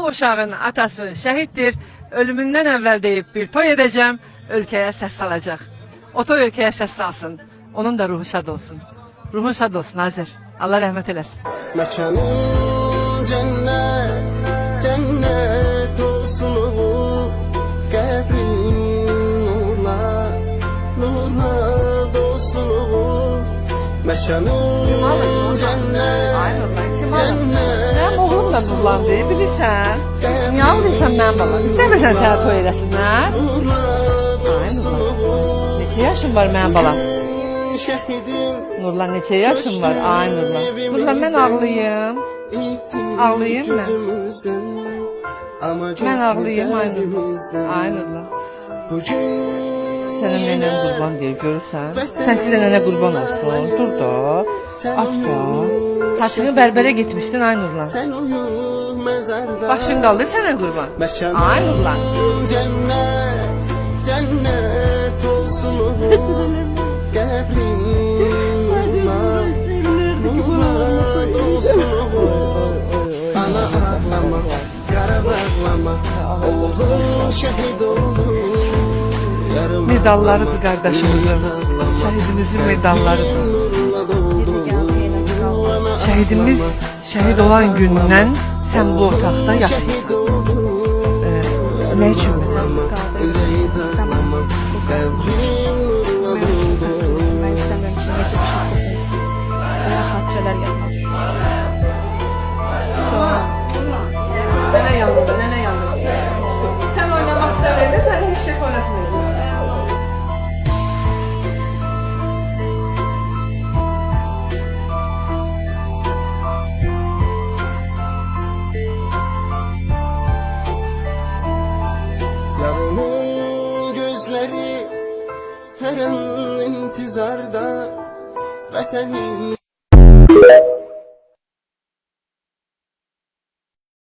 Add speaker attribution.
Speaker 1: uşağın atası şəhiddir. Ölümündən əvvəl deyib bir toy edəcəm, ölkəyə səs salacaq. O toy ölkəyə səs salsın. Onun da ruhu şad olsun. Ruhun şad olsun Azər. Allah rəhmət eləsin.
Speaker 2: Məkanın cennet, cennet olsun o qəbrin nurla, nurla dolsun o məkanın cennet, cennet.
Speaker 1: Mənim oğlum da nurlandı, bilirsən. Niyə ağlayırsan mənim balam? İstəmirsən sənə toy eləsinlər? Ay Nurlan, neçə yaşın var mənim balam? Nurlan, neçə yaşın var? Ay Nurlan. Nurlan, mən ağlayayım. Ağlayayım mən. Mən ağlayayım, ay Nurlan. Ay Nurlan. Sənə nənəm qurban deyir, görürsən? Sən sizə nənə qurban olsun. Dur da, aç da. Saçını bərbərə gitmişdin, ay Nurlan. Başın qaldır sənə qurban. Ay Nurlan.
Speaker 2: Cennet, cennet olsun o qəbrin nurla, nurla dolsun o. Ana ağlama, qara bağlama, oğlum şəhid oldu.
Speaker 1: Medallarıdır qardaşımızın. Şəhidimizin medallarıdır. Şəhidimiz şəhid olan gündən sən bu otaqda yaşayırsan. Nə üçün məsələn?
Speaker 3: Ben istemiyorum ki neyse bir şey yapayım. Veya hatıralar yanına düşür.
Speaker 1: Nənə yanında, nənə yanında. Sən oynamaq istəməyəndə səni heç kəs oynatmayacaq.
Speaker 2: Yarının gözleri her an intizarda, vətənin